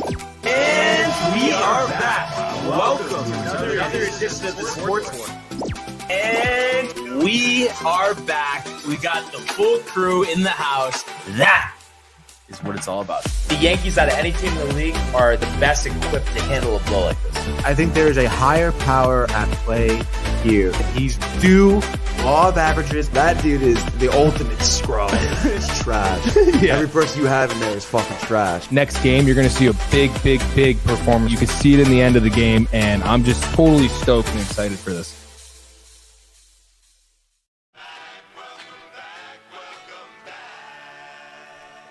And we are back. Welcome to another edition of the Sportsport. And we are back. We got the full crew in the house. That is what it's all about. The Yankees, out of any team in the league, are the best equipped to handle a blow like this. I think there is a higher power at play here. He's due law of averages. That dude is the ultimate scrub. It's trash. Yeah. Every person you have in there is fucking trash. Next game, you're going to see a big performance. You can see it in the end of the game, and I'm just totally stoked and excited for this.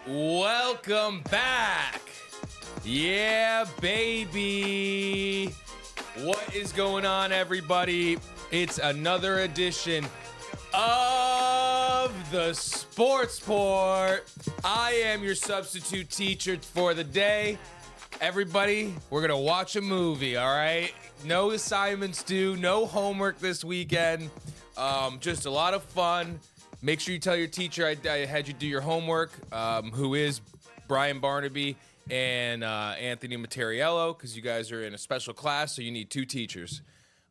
Welcome back. Yeah, baby. What is going on, everybody? It's another edition of the Sportsport. I am your substitute teacher for the day. Everybody, we're going to watch a movie, all right? No assignments due, no homework this weekend. Just a lot of fun. Make sure you tell your teacher I had you do your homework, who is Brian Barnaby and Anthony Materiello, because you guys are in a special class, so you need two teachers.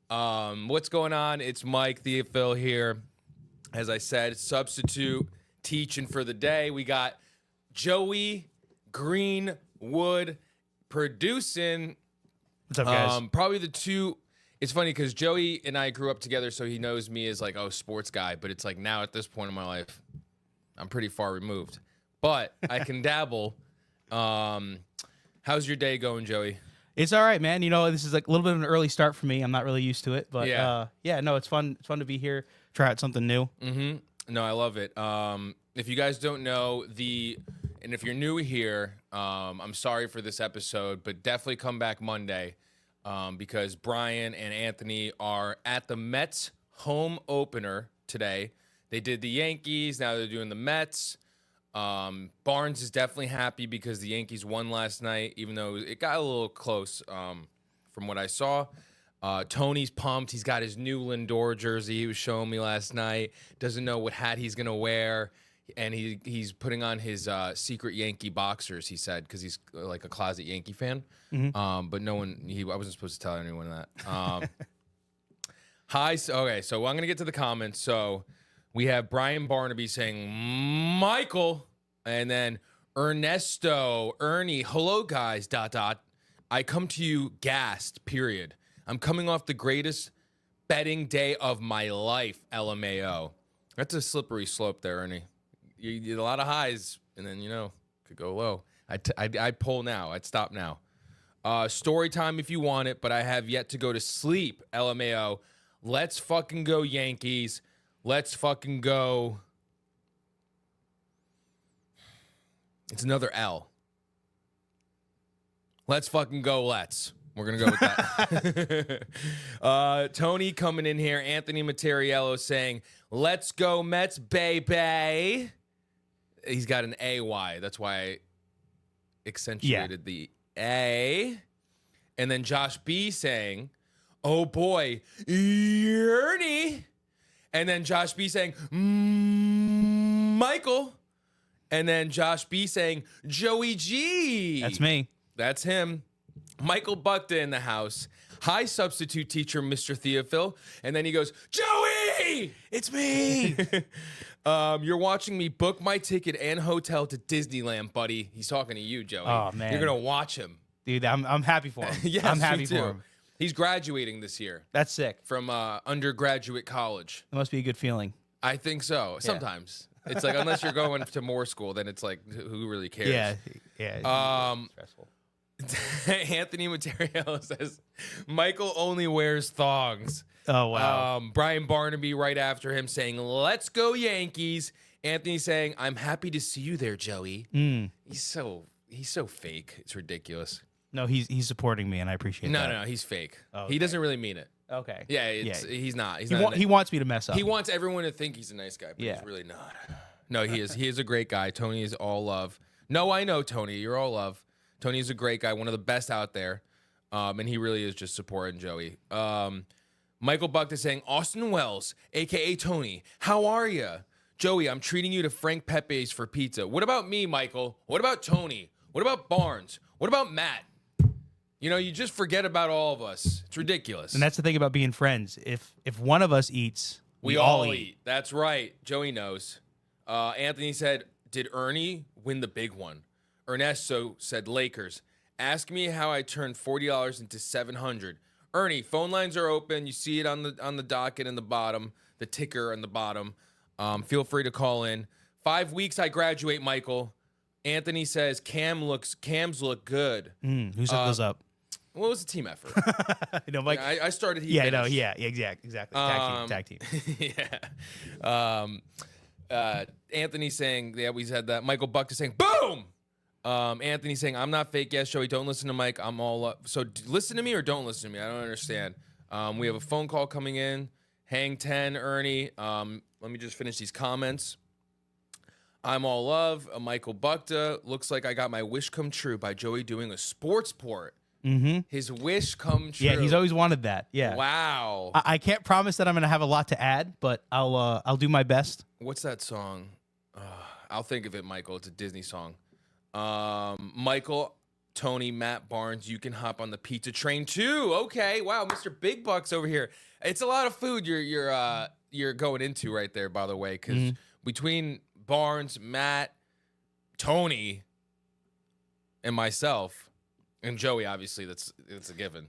What's going on? It's Mike Theophil here. As I said, substitute teaching for the day. We got Joey Greenwood producing. What's up, guys? Probably the two. It's funny because Joey and I grew up together, so he knows me as like, sports guy. But it's like now at this point in my life, I'm pretty far removed. But I can dabble. How's your day going, Joey? It's all right, man. You know, this is like a little bit of an early start for me. I'm not really used to it, but no, it's fun. It's fun to be here, try out something new. Mm-hmm. No, I love it. If you guys don't know and if you're new here, I'm sorry for this episode, but definitely come back Monday. Because Brian and Anthony are at the Mets home opener today. They did the Yankees. Now they're doing the Mets. Barnes is definitely happy because the Yankees won last night, even though it got a little close from what I saw. Tony's pumped. He's got his new Lindor jersey he was showing me last night. Doesn't know what hat he's going to wear. And he's putting on his secret Yankee boxers, he said, because he's like a closet Yankee fan. Mm-hmm. But I wasn't supposed to tell anyone that. Okay, so I'm going to get to the comments. So we have Brian Barnaby saying, Michael, and then Ernie, hello, guys, ... I come to you gassed, period. I'm coming off the greatest betting day of my life, LMAO. That's a slippery slope there, Ernie. You get a lot of highs, and then, could go low. I'd pull now. I'd stop now. Story time if you want it, but I have yet to go to sleep, LMAO. Let's fucking go, Yankees. Let's fucking go. It's another L. Let's fucking go, let's. We're going to go with that. Tony coming in here. Anthony Materiello saying, let's go, Mets, baby. He's got an AY. That's why I accentuated the A. And then Josh B saying, oh boy, Ernie. And then Josh B saying, Michael. And then Josh B saying, Joey G. That's me. That's him. Michael Buckta in the house. Hi, substitute teacher, Mr. Theophil. And then he goes, Joey! It's me. You're watching me book my ticket and hotel to Disneyland, buddy. He's talking to you, Joey. Oh, man. You're going to watch him. Dude, I'm happy for him. Yes, I'm happy me too. for him. He's graduating this year. That's sick. From undergraduate college. It must be a good feeling. I think so. Yeah. Sometimes. It's like, unless you're going to more school, then it's like, who really cares? Yeah. Stressful. Anthony Materiello says, Michael only wears thongs. Oh, wow. Brian Barnaby right after him saying, let's go Yankees. Anthony saying, I'm happy to see you there, Joey. He's so fake. It's ridiculous. No, he's supporting me, and I appreciate that. No, he's fake. Oh, okay. He doesn't really mean it. Okay. Yeah, he's not. He wants me to mess up. He wants everyone to think he's a nice guy, but he's really not. No, he is. He is a great guy. Tony is all love. No, I know, Tony. You're all love. Tony is a great guy, one of the best out there, and he really is just supporting Joey. Michael Buckta saying, Austin Wells, a.k.a. Tony, how are you? Joey, I'm treating you to Frank Pepe's for pizza. What about me, Michael? What about Tony? What about Barnes? What about Matt? You know, you just forget about all of us. It's ridiculous. And that's the thing about being friends. If one of us eats, we all eat. That's right. Joey knows. Anthony said, did Ernie win the big one? Ernesto said, Lakers. Ask me how I turned $40 into $700. Ernie, phone lines are open. You see it on the docket in the bottom, the ticker on the bottom. Feel free to call in. 5 weeks, I graduate, Michael. Anthony says, Cams look good. Who set those up? What was the team effort? Mike. I started. Yeah, I know. Yeah, exactly. Tag team. Yeah. Anthony saying, yeah, we said that. Michael Buck is saying, boom. Anthony saying, I'm not fake. Yes, Joey, don't listen to Mike. I'm all up. So listen to me or don't listen to me. I don't understand. We have a phone call coming in. Hang 10, Ernie. Let me just finish these comments. I'm all love. Michael Buckta. Looks like I got my wish come true by Joey doing a Sportsport. Mm-hmm. His wish come true. Yeah, he's always wanted that. Yeah. Wow. I can't promise that I'm going to have a lot to add, but I'll do my best. What's that song? I'll think of it, Michael. It's a Disney song. Michael, Tony, Matt Barnes, you can hop on the pizza train too. Okay. Wow, Mr. Big Bucks over here. It's a lot of food you're going into right there, by the way, because between Barnes, Matt, Tony, and myself. And Joey, obviously, it's a given.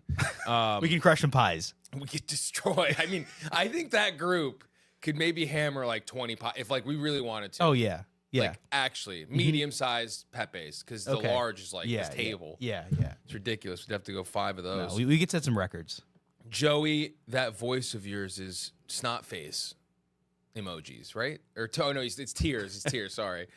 We can crush some pies. We could destroy. I mean, I think that group could maybe hammer like 20 pies if like we really wanted to. Oh yeah, yeah. Like actually, medium-sized Pepes because the large is like this table. Yeah. It's ridiculous. We'd have to go 5 of those. No, we could set some records. Joey, that voice of yours is snot face emojis, right? Or no, it's tears. It's tears. Sorry.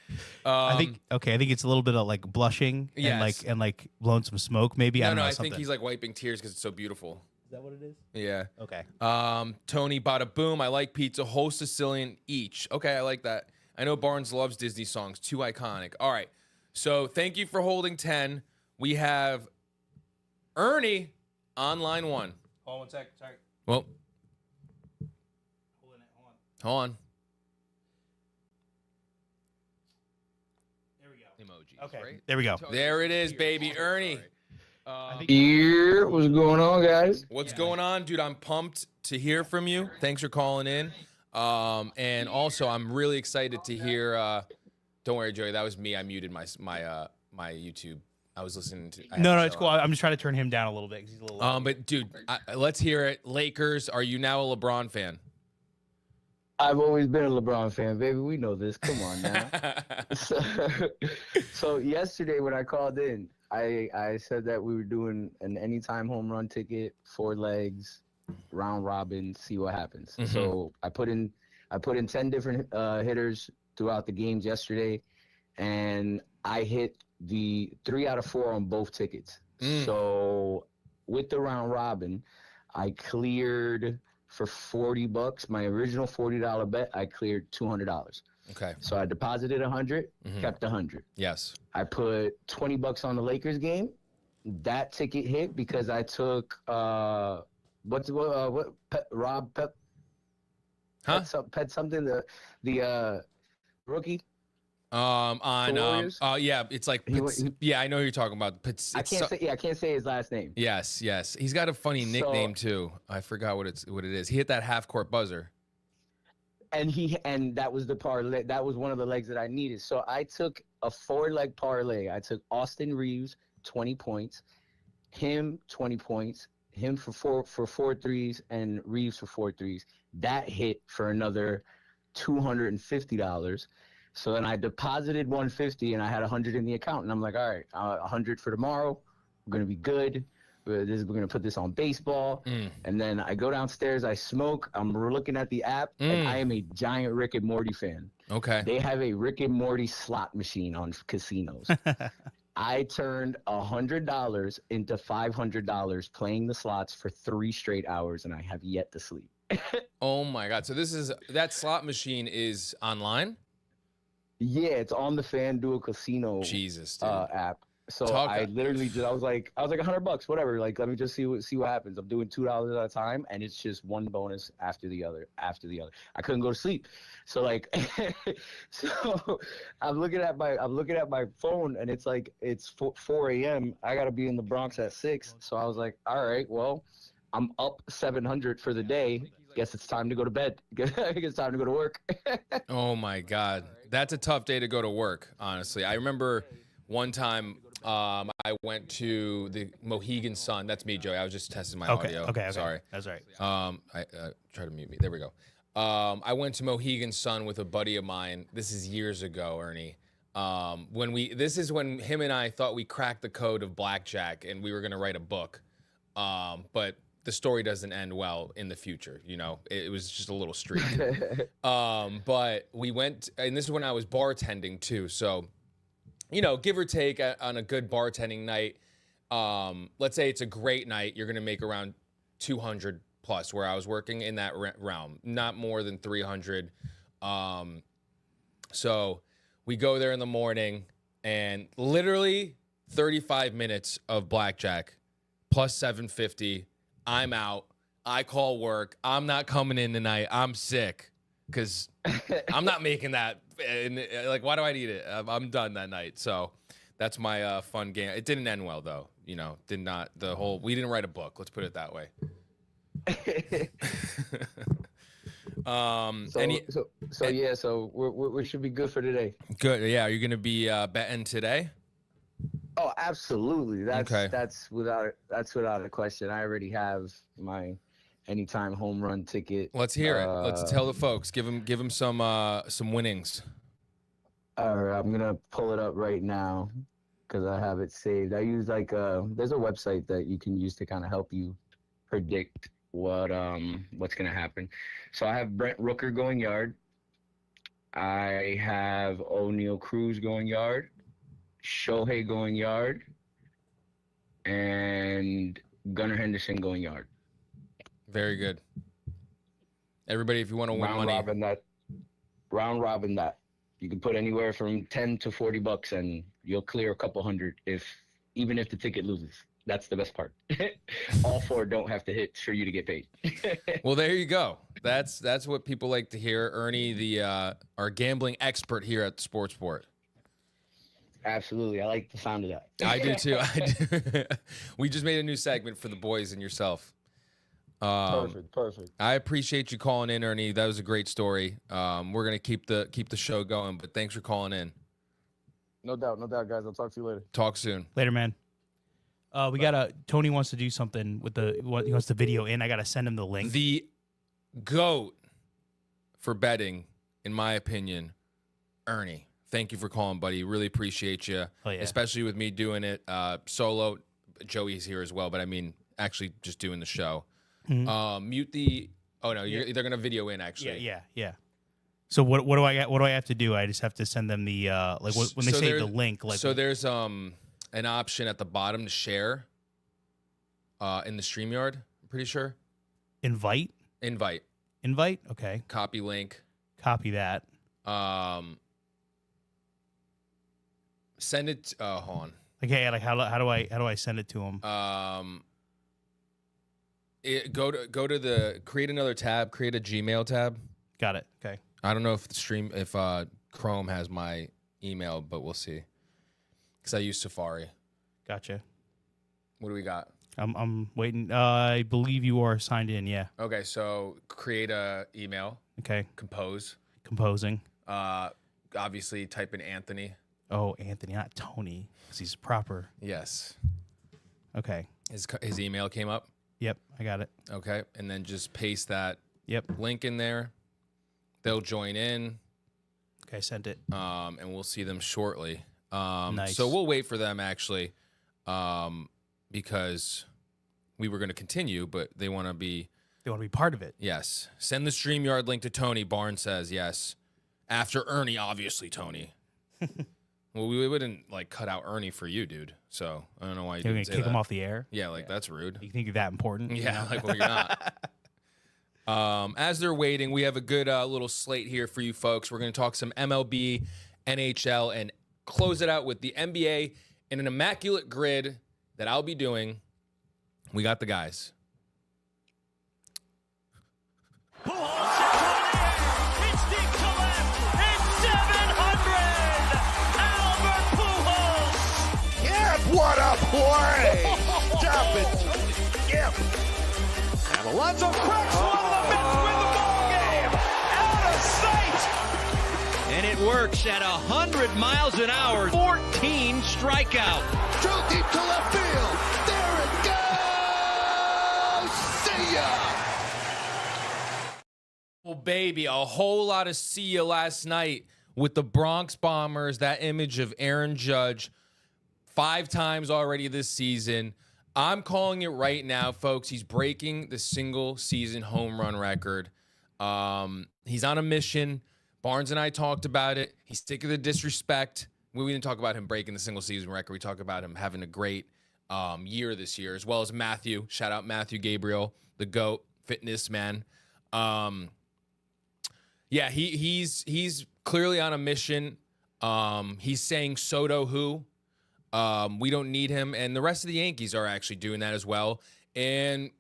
I think it's a little bit of like blushing and like blowing some smoke. Maybe I don't know. I think he's like wiping tears because it's so beautiful. Is that what it is? Yeah. Okay. Tony, bada boom. I like pizza. Whole Sicilian each. Okay, I like that. I know Barnes loves Disney songs. Too iconic. All right. So thank you for holding 10. We have Ernie on line 1. Hold on 1 sec. Sorry. Well. Hold on. There we go. Emojis. Okay. Right? There we go. There it is, baby. Ernie. Here, what's going on, guys? What's going on, dude? I'm pumped to hear from you. Thanks for calling in. And also, I'm really excited to hear. Don't worry, Joey. That was me. I muted my YouTube. I was listening to. No, it's cool. I'm just trying to turn him down a little bit because he's a little. Loud. But dude, let's hear it. Lakers. Are you now a LeBron fan? I've always been a LeBron fan, baby. We know this. Come on now. So yesterday when I called in, I said that we were doing an anytime home run ticket, 4 legs, round robin, see what happens. Mm-hmm. So I put in 10 different hitters throughout the games yesterday, and I hit the 3 out of 4 on both tickets. So with the round robin, I cleared for $40. My original $40 bet, I cleared $200. Okay. So I deposited 100, kept 100. Yes. I put $20 on the Lakers game. That ticket hit because I took Rob Pep. Huh? Pet something the rookie. Yeah, it's like I know who you're talking about. I can't say his last name. Yes. He's got a funny nickname too. I forgot what it is. He hit that half court buzzer. And that was the parlay. That was one of the legs that I needed. So I took a 4-leg parlay. I took Austin Reeves 20 points, him 20 points, him for 4 threes, and Reeves for 4 threes. That hit for another $250. So then I deposited $150 and I had 100 in the account. And I'm like, all right, 100 for tomorrow. We're gonna be good. We're gonna put this on baseball. And then I go downstairs, I smoke. I'm looking at the app, and I am a giant Rick and Morty fan. Okay. They have a Rick and Morty slot machine on casinos. I turned $100 into $500 playing the slots for 3 straight hours, and I have yet to sleep. Oh my God! So that slot machine is online? Yeah, it's on the FanDuel Casino Jesus, dude. app. So I literally just, I was like $100, whatever. Like, let me just see what happens. I'm doing $2 at a time, and it's just one bonus after the other. I couldn't go to sleep. So like, so I'm looking at my phone, and it's like, it's 4 a.m. I got to be in the Bronx at 6. So I was like, all right, well, I'm up 700 for the day. Guess it's time to go to bed. Guess it's time to go to work. Oh my God. That's a tough day to go to work, honestly. I remember one time I went to the Mohegan Sun. That's me, Joey. I was just testing my audio. Okay. Sorry. That's right. I try to mute me. There we go. I went to Mohegan Sun with a buddy of mine. This is years ago, Ernie. This is when him and I thought we cracked the code of blackjack and we were going to write a book. But the story doesn't end well in the future. You know, it was just a little streak. But we went, and this is when I was bartending too. So, you know, give or take on a good bartending night, let's say it's a great night, you're going to make around 200 plus, where I was working in that realm, not more than 300. So we go there in the morning, and literally 35 minutes of blackjack plus 750. I'm out. I call work. I'm not coming in tonight. I'm sick because I'm not making that. And like, why do I need it? I'm done that night. So that's my fun game. It didn't end well, though. You know, we didn't write a book. Let's put it that way. So we should be good for today. Good. Yeah. Are you going to be betting today? Oh, absolutely. Okay. That's without a question. I already have my anytime home run ticket. Let's hear it. Let's tell the folks. Give them some winnings. All right, I'm gonna pull it up right now because I have it saved. I use there's a website that you can use to kind of help you predict what's gonna happen. So I have Brent Rooker going yard. I have O'Neal Cruz going yard. Shohei going yard, and Gunnar Henderson going yard. Very good. Everybody, if you want to win money, round robin that. You can put anywhere from $10 to $40, and you'll clear a couple hundred even if the ticket loses. That's the best part. All 4 don't have to hit for you to get paid. Well, there you go. That's what people like to hear. Ernie, our gambling expert here at Sportsport. Absolutely. I like the sound of that. I do too. We just made a new segment for the boys and yourself. Perfect. I appreciate you calling in, Ernie. That was a great story. We're gonna keep the show going, but thanks for calling in. No doubt, guys. I'll talk to you later. Talk soon. Later, man. Tony wants to do something with he wants the video in. I gotta send him the link. The GOAT for betting, in my opinion, Ernie. Thank you for calling, buddy. Really appreciate you, especially with me doing it solo. Joey's here as well, but I mean, actually just doing the show. Mm-hmm. Mute the. Oh no, they're gonna video in actually. Yeah. So what do I have to do? I just have to send them the when they say the link. So there's an option at the bottom to share. In the StreamYard, I'm pretty sure. Invite. Okay. Copy link. Copy that. Send it. Hold on. Okay, like how do I send it to him? Go to the create another tab. Create a Gmail tab. Got it. Okay. I don't know if Chrome has my email, but we'll see. Because I use Safari. Gotcha. What do we got? I'm waiting. I believe you are signed in. Yeah. Okay, so create a email. Okay. Composing. Obviously, type in Anthony. Oh, Anthony, not Tony, because he's proper. Yes. Okay. His email came up? Yep, I got it. Okay, and then just paste that link in there. They'll join in. Okay, sent it. And we'll see them shortly. Nice. So we'll wait for them, actually, because we were going to continue, but they want to be... They want to be part of it. Yes. Send the StreamYard link to Tony. Barnes says yes. After Ernie, obviously, Tony. Well, we wouldn't cut out Ernie for you, dude. So I don't know why you're going to kick him off the air. Yeah, that's rude. You think you're that important? Yeah, well, you're not. As they're waiting, we have a good little slate here for you folks. We're going to talk some MLB, NHL, and close it out with the NBA in an immaculate grid that I'll be doing, we got the guys. It's deep to left. It's 700. Albert Pujols. Yeah, what a play! Drop it. Yep. And Alonso cracks one of the Mets win the ball game. Out of sight. And it works at 100 miles an hour. 14 strikeout. Drove deep to left field. There it goes. See ya. Oh, baby, a whole lot of see you last night with the Bronx Bombers. That image of Aaron Judge 5 times already this season. I'm calling it right now, folks. He's breaking the single season home run record. He's on a mission. Barnes and I talked about it. He's sick of the disrespect. We didn't talk about him breaking the single season record. We talked about him having a great year this year, as well as Matthew. Shout out Matthew Gabriel, the GOAT, fitness man. Yeah, he's clearly on a mission. He's saying Soto who. We don't need him, and the rest of the Yankees are actually doing that as well. And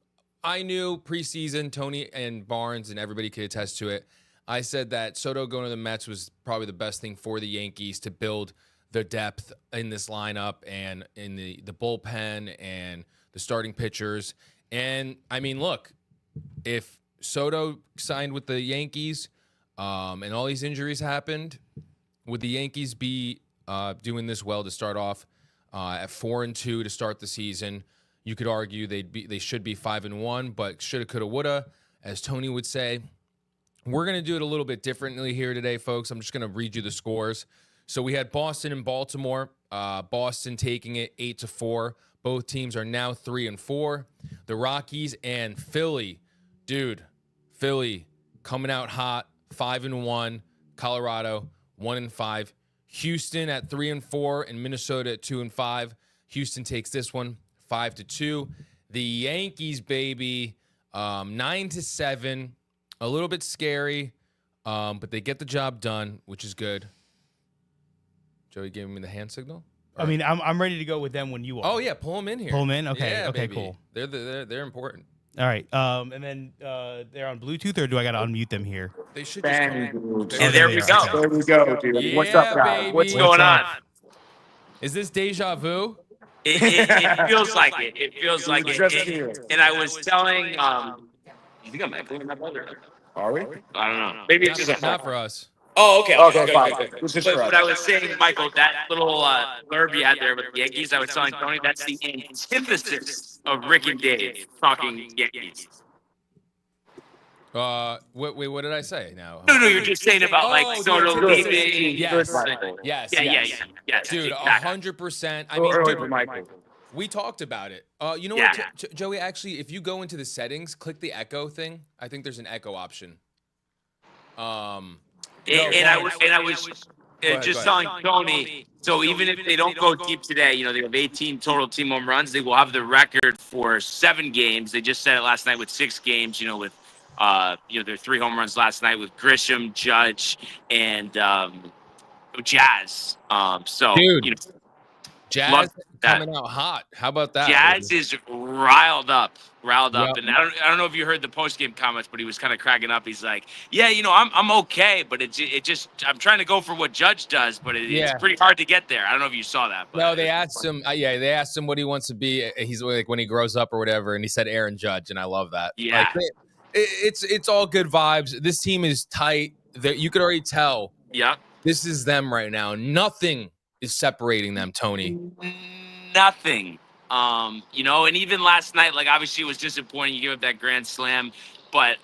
I knew preseason, Tony and Barnes and everybody could attest to it. I said that Soto going to the Mets was probably the best thing for the Yankees to build the depth in this lineup and in the bullpen and the starting pitchers. And, I mean, look, if Soto signed with the Yankees and all these injuries happened, would the Yankees be doing this well to start off at 4-2 to start the season? You could argue they should be 5-1, but shoulda, coulda, woulda, as Tony would say. We're going to do it a little bit differently here today, folks. I'm just going to read you the scores. So we had Boston and Baltimore. Boston taking it 8-4. Both teams are now 3-4. The Rockies and Philly. Dude, Philly coming out hot, 5-1. Colorado, 1-5. Houston at 3-4 and Minnesota at 2-5. Houston takes this one 5-2. The Yankees, baby, 9-7. A little bit scary, but they get the job done, which is good. Joey gave me the hand signal. I mean, I'm ready to go with them when you are. Oh yeah, pull them in here. Pull them in. Okay. Yeah, okay. baby. Cool. They're important. All right. And then they're on Bluetooth, or do I got to unmute them here? They should just come. And there we go. There we go, dude. Yeah, What's up, guys? baby. What's going on? Is this deja vu? It feels like it. It feels like it. And I was telling, you think I'm echoing my brother? Are we? I don't know. Maybe it's just not for us. Oh, okay. Fine. But I was saying, Michael, that little blurb you had there with the Yankees, I was telling Tony that's the antithesis of Rick and Dave talking Yankees. What did I say now? No, you're just saying about like Soto leaving. Yes. Yes. Dude, exactly. 100%. I mean, dude, Michael. we talked about it. You know Yeah. what, Joey? Actually, if you go into the settings, click the echo thing. I think there's an echo option. And I was just telling Tony. So even if they don't go deep today, you know, they have 18 total team home runs. They will have the record for 7 games. They just said it last night with 6 games. You know, with their 3 home runs last night with Grisham, Judge, and Jazz. So dude, you know, Jazz coming out hot. How about that? Jazz baby? is riled up. Yep. And I don't know if you heard the post game comments, but he was kind of cracking up. He's like, "Yeah, you know, I'm okay, but it just I'm trying to go for what Judge does, but it's pretty hard to get there." I don't know if you saw that. But no, they asked him. They asked him what he wants to be. He's like when he grows up or whatever, and he said Aaron Judge, and I love that. Yeah, like, it's all good vibes. This team is tight. That you could already tell. Yeah, this is them right now. Nothing is separating them, Tony. Nothing. You know, and even last night, like obviously it was disappointing. You give up that grand slam, but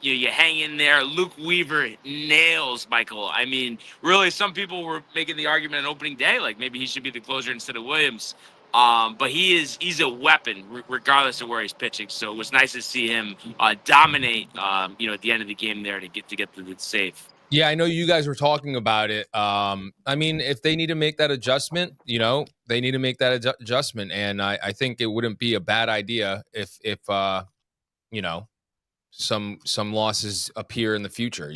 you hang in there. Luke Weaver nails Michael. I mean, really, some people were making the argument on opening day, like maybe he should be the closer instead of Williams. But he's a weapon regardless of where he's pitching. So it was nice to see him dominate. At the end of the game there to get to the save. Yeah, I know you guys were talking about it. I mean, if they need to make that adjustment, they need to make that adjustment. And I think it wouldn't be a bad idea if some losses appear in the future,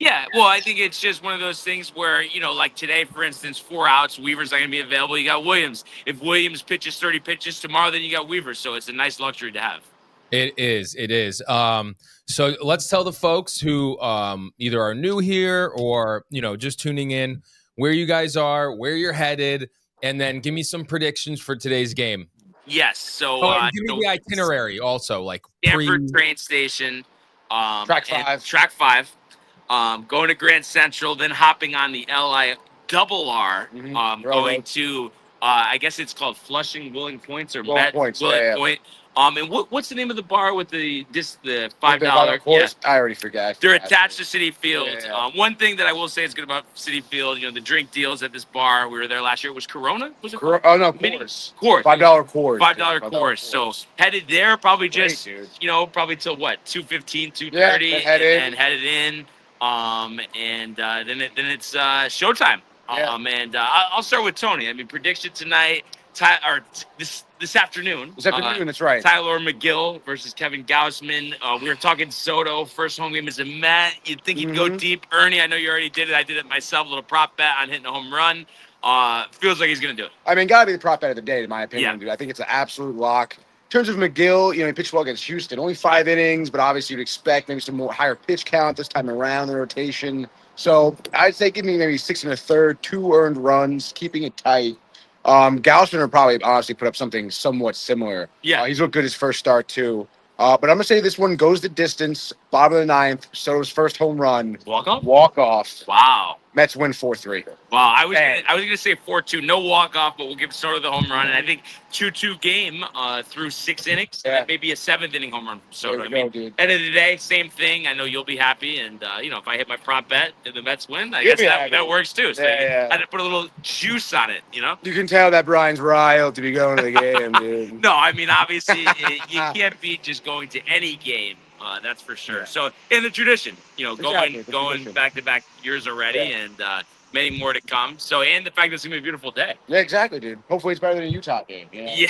Yeah, well, I think it's just one of those things where, like today, for instance, 4 outs, Weaver's not going to be available. You got Williams. If Williams pitches 30 pitches tomorrow, then you got Weaver. So it's a nice luxury to have. It is. It is. So let's tell the folks who either are new here or, just tuning in where you guys are, where you're headed, and then give me some predictions for today's game. Yes. So give me the itinerary also, like Stanford train station. Track 5. Track 5. Going to Grand Central, then hopping on the LI double R, going to, I guess it's called Flushing Willing Points or Willing Points, yeah. Point. And what's the name of the bar with the $5? Yeah. I already forgot. They're attached to City Field. Yeah. One thing that I will say is good about City Field, the drink deals at this bar. We were there last year. It was Corona. Was it? Oh no, Coors. Coors. $5 Coors. $5 Coors. So headed there, probably just probably till what 2:15, 2:30, and headed in. Then it's showtime. Yeah. I'll start with Tony. I mean, prediction tonight. This afternoon. This afternoon, that's right. Tyler McGill versus Kevin Gausman. We were talking Soto. First home game is a Met. You'd think he'd go deep. Ernie, I know you already did it. I did it myself. A little prop bet on hitting a home run. Feels like he's going to do it. I mean, got to be the prop bet of the day, in my opinion, Yeah. dude. I think it's an absolute lock. In terms of McGill, he pitched well against Houston. Only 5 innings, but obviously you'd expect maybe some more higher pitch count this time around in the rotation. So I'd say give me maybe 6 1/3, 2 earned runs, keeping it tight. Gausman will probably honestly put up something somewhat similar. Yeah. He's looked good his first start too. But I'm going to say this one goes the distance. Bottom of the 9th, Soto's first home run. Walk off. Wow. Mets win 4-3. Wow, I was gonna say 4-2, no walk off, but we'll give Soto the home run, and I think 2-2 game through 6 innings, Yeah. and maybe a 7th inning home run from Soto. There we go, dude. End of the day, same thing. I know you'll be happy, and if I hit my prop bet and the Mets win, I You'll guess be happy. that works too. So Yeah. I had to put a little juice on it, You can tell that Brian's riled to be going to the game, dude. No, I mean obviously you can't beat just going to any game. That's for sure. Yeah. So in the tradition, Exactly, the going tradition. back-to-back years already, and many more to come. So, and the fact that it's gonna be a beautiful day. Yeah, exactly, dude. Hopefully it's better than a Utah game. Yeah.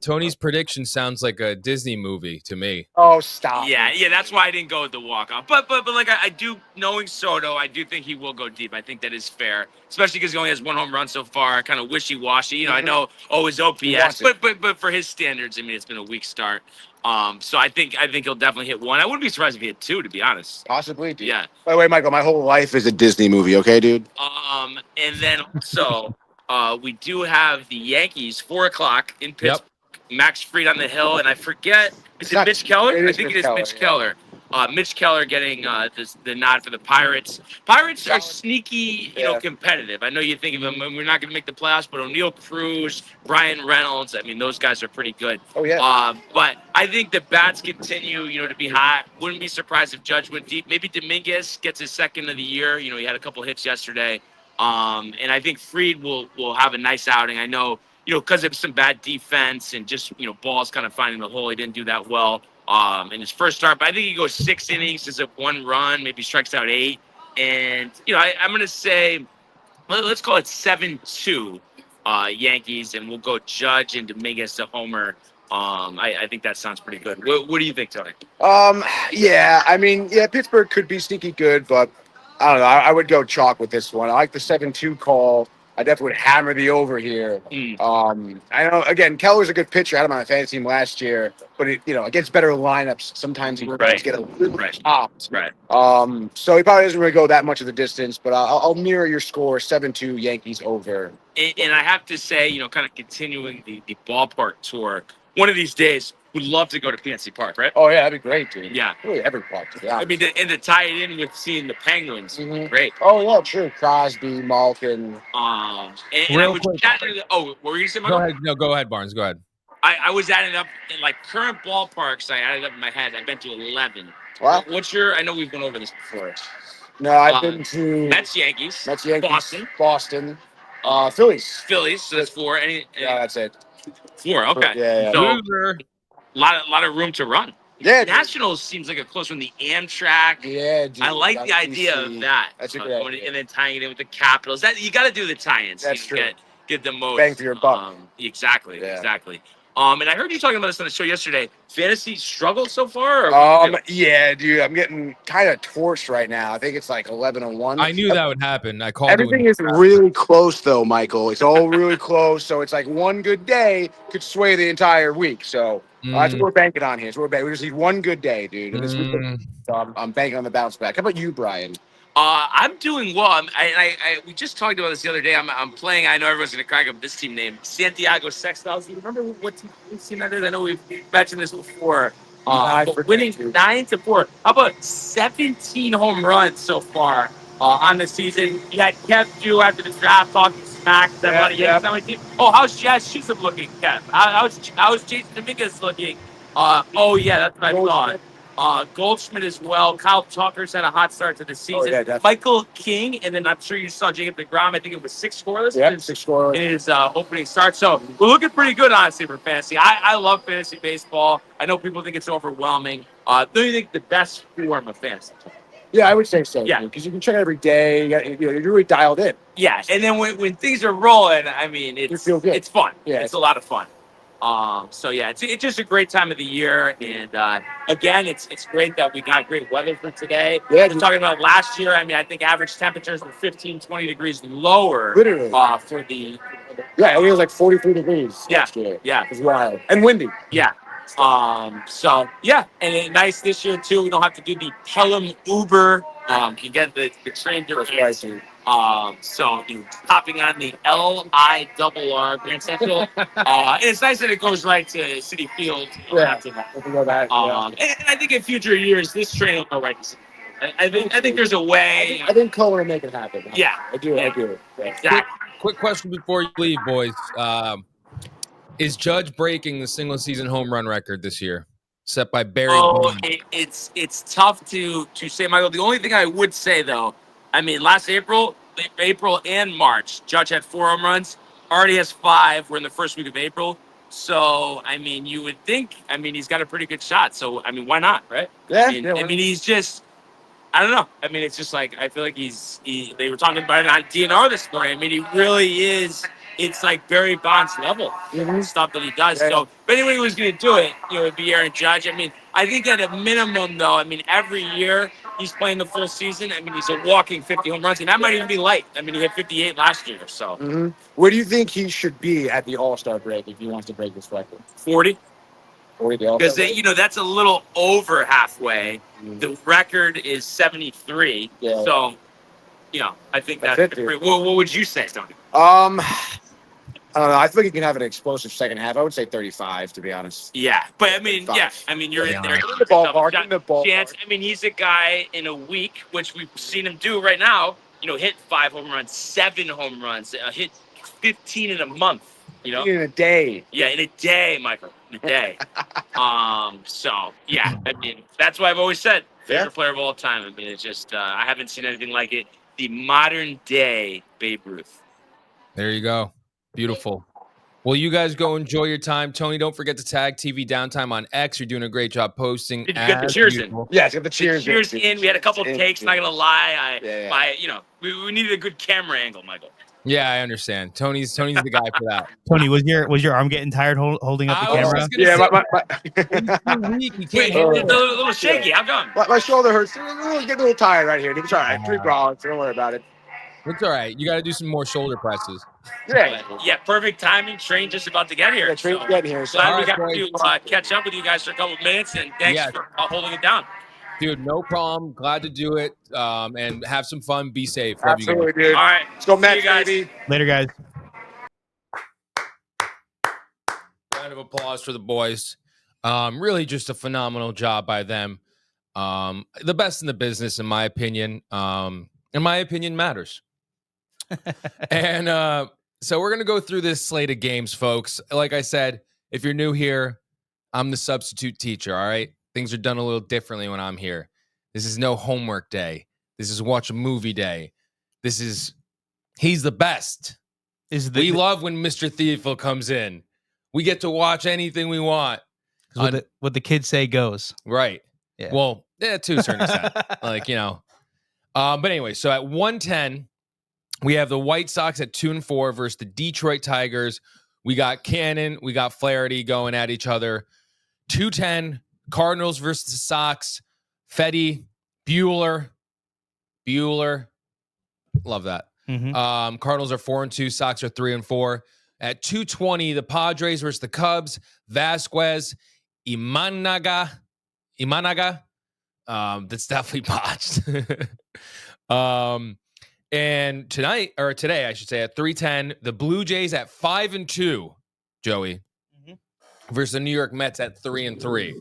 Tony's prediction sounds like a Disney movie to me. Oh, stop. Yeah. That's why I didn't go with the walk-off. But like I do, knowing Soto, I do think he will go deep. I think that is fair, especially because he only has 1 home run so far. Kind of wishy-washy. I know his OPS, but for his standards, I mean, it's been a weak start. So I think he'll definitely hit 1. I wouldn't be surprised if he hit 2, to be honest. Possibly, dude. Yeah. By the way, Michael, my whole life is a Disney movie, okay, dude? And then also, we do have the Yankees 4:00 in Pittsburgh. Max Fried on the hill, and I forget, is it Mitch Keller? I think it is Mitch Keller. Mitch Keller getting the nod for the Pirates. Pirates are sneaky, competitive. I know you think of them, we're not going to make the playoffs, but O'Neal Cruz, Brian Reynolds, I mean, those guys are pretty good. Oh, yeah. But I think the bats continue, to be hot. Wouldn't be surprised if Judge went deep. Maybe Dominguez gets his second of the year. He had a couple hits yesterday. And I think Fried will have a nice outing. I know, because of some bad defense and just, balls kind of finding the hole, he didn't do that well in his first start. But I think he goes 6 innings, does up 1 run, maybe strikes out 8. And, I'm going to say, let's call it 7-2 Yankees, and we'll go Judge and Dominguez to homer. I think that sounds pretty good. What do you think, Tony? Yeah, I mean, Pittsburgh could be sneaky good, but I don't know. I would go chalk with this one. I like the 7-2 call. I definitely would hammer the over here. I know, again, Keller's a good pitcher. I had him on my fantasy team last year, but against better lineups, sometimes he does get a little chopped. Right. So he probably doesn't really go that much of the distance, but I'll mirror your score, 7-2 Yankees over. And I have to say, kind of continuing the ballpark tour, one of these days, would love to go to PNC Park, right? Oh, yeah, that'd be great, dude. Yeah. Really, every park, to be honest. I mean, and to tie it in with seeing the Penguins, great. Oh, yeah, true. Crosby, Malkin. And I was chatting. What were you going to say, Michael? Go ahead. No, go ahead, Barnes. Go ahead. I was adding up, in like current ballparks, I added up in my head. I've been to 11. Wow. What's your, I know we've gone over this before. No, I've been to Mets, Yankees, Boston, Phillies. So that's 4. Yeah, that's it. 4, okay. Yeah. So, lot of room to run. Yeah, Nationals seems like a close one. The Amtrak. Yeah, dude. I like the idea of that. That's a good idea. And then tying it in with the Capitals. That you got to do the tie-ins. That's true. Get the most bang for your buck. Exactly. And I heard you talking about this on the show yesterday. Fantasy struggled so far? Or Yeah, dude, I'm getting kind of torched right now. I think it's like 11-1. I knew that would happen. I called Everything is really close, though, Michael. It's all really close. So it's like one good day could sway the entire week. So that's what we're banking on here. So we just need one good day, dude. And this week, so I'm banking on the bounce back. How about you, Brian? I'm doing well. We just talked about this the other day. I'm playing. I know everyone's going to crack up this team name, Santiago Sextiles. You remember what team that is? I know we've mentioned this before. Winning 9-4. How about 17 home runs so far on the season? You had Kev Jew after the draft talking smack. How's Jazz Chisholm looking, Kev? How's Jason Dominguez looking? That's what I thought. Goldschmidt as well. Kyle Tucker's had a hot start to the season. Michael King, and then I'm sure you saw Jacob DeGrom. I think it was 6 scoreless. Yeah, 6 scoreless in his opening start. So we're looking pretty good, honestly, for fantasy. I love fantasy baseball. I know people think it's overwhelming. Don't you think the best form of fantasy? Yeah, I would say so. Yeah, because you can check it every day. You're really dialed in. Yeah, and then when things are rolling, I mean, it's fun. Yeah, it's a lot of fun. It's just a great time of the year, and again, it's great that we got great weather for today. Yeah, we're talking about last year. I mean, I think average temperatures were 15-20 degrees lower. Literally. For the it was like 43 degrees. Last year. Yeah, it was wild and windy. Yeah. And nice this year too. We don't have to do the Pelham Uber. You get the train direction. Hopping on the LIRR Grand Central. And it's nice that it goes right to City Field. And I think in future years, this train will go right to City Field. I think there's a way. I think Cole will make it happen. Yeah. I do. Exactly. Quick question before you leave, boys. Is Judge breaking the single season home run record this year, set by Barry Bonds? It's tough to say, Michael. The only thing I would say, though, I mean, last April and March, Judge had 4 home runs. Already has 5. We're in the first week of April. So, I mean, you would think, he's got a pretty good shot. So, why not, right? Yeah. He's just, I don't know. It's just like, I feel like they were talking about it on DNR this morning. He really is. It's like Barry Bonds level stuff that he does. So if anyone was going to do it, it'd be Aaron Judge. I think at a minimum, though, every year he's playing the full season. He's a walking 50 home runs, and that might even be light. He hit 58 last year. So where do you think he should be at the All-Star break if he wants to break this record? 40. 40 the All-Star break? That's a little over halfway. The record is 73. Yeah. So, I think that's pretty. What would you say, Tony? I don't know. I think he can have an explosive second half. I would say 35, to be honest. Yeah, but you're in there. In the ballpark. Chance. He's a guy in a week, which we've seen him do right now. Hit 5 home runs, 7 home runs, hit 15 in a month. In a day. Yeah, in a day, Michael. In a day. That's why I've always said favorite player of all time. It's just I haven't seen anything like it. The modern day Babe Ruth. There you go. Beautiful. Well, you guys go enjoy your time. Tony, don't forget to tag TV Downtime on X. You're doing a great job posting. Did you get the cheers in? Yeah, get the cheers in. Cheers in. We had a couple of takes, not going to lie. We needed a good camera angle, Michael. Yeah, I understand. Tony's the guy for that. Tony, was your arm getting tired holding up the camera? It's a little shaky. How come? My shoulder hurts. Getting a little tired right here. It's all right. 3 brawls. Don't worry about it. It's all right. You got to do some more shoulder presses. Yeah, perfect timing. Train just about to get here. Train's getting here. So we got to catch up with you guys for a couple of minutes, and thanks for holding it down. Dude, no problem. Glad to do it. And have some fun. Be safe. Love you guys. Dude. All right. Let's go, Mets, baby. Later, guys. Round of applause for the boys. Really just a phenomenal job by them. The best in the business, in my opinion. And my opinion matters. And so we're going to go through this slate of games, folks. Like I said, if you're new here, I'm the substitute teacher, all right? Things are done a little differently when I'm here. This is no homework day. This is watch a movie day. He's the best. We love when Mr. Thiefel comes in. We get to watch anything we want. What the kids say goes. Right. Yeah. Well, to a certain extent. But anyway, so at 110, we have the White Sox at 2-4 versus the Detroit Tigers We got Cannon. We got Flaherty going at each other. 2:10, Cardinals versus the Sox. Fetty, Bueller. Love that. Cardinals are 4-2. Sox are 3-4. At 2:20, the Padres versus the Cubs. Vasquez, Imanaga. That's definitely botched. And today, I should say, at 3:10, the Blue Jays at 5-2, Joey, versus the New York Mets at 3-3.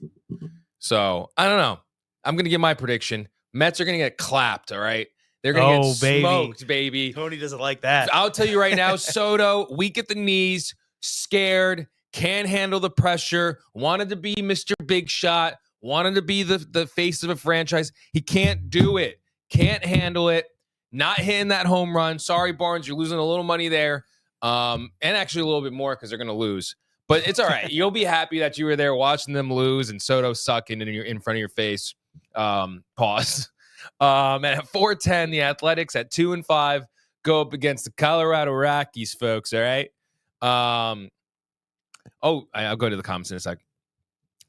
So I don't know. I'm gonna give my prediction. Mets are gonna get clapped. All right, they're gonna get smoked, baby. Tony doesn't like that. I'll tell you right now, Soto, weak at the knees, scared, can't handle the pressure. Wanted to be Mr. Big Shot. Wanted to be the face of a franchise. He can't do it. Can't handle it. Not hitting that home run. Sorry, Barnes, you're losing a little money there. And actually a little bit more because they're going to lose. But it's all right. You'll be happy that you were there watching them lose and Soto sucking in front of your face. Pause. And at 4:10, the Athletics at 2-5 go up against the Colorado Rockies, folks. All right. I'll go to the comments in a sec.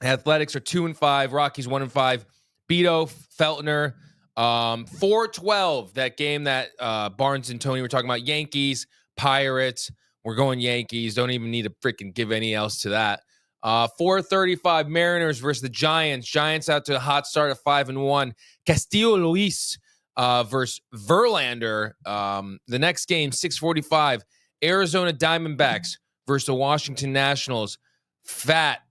Athletics are 2-5. Rockies 1-5. Beto, Feltner. 4-12, that game that Barnes and Tony were talking about. Yankees, Pirates. We're going Yankees. Don't even need to freaking give any else to that. 4:35, Mariners versus the Giants. Giants out to a hot start at 5-1. Castillo Luis versus Verlander. The next game, 6:45, Arizona Diamondbacks versus the Washington Nationals. Fat,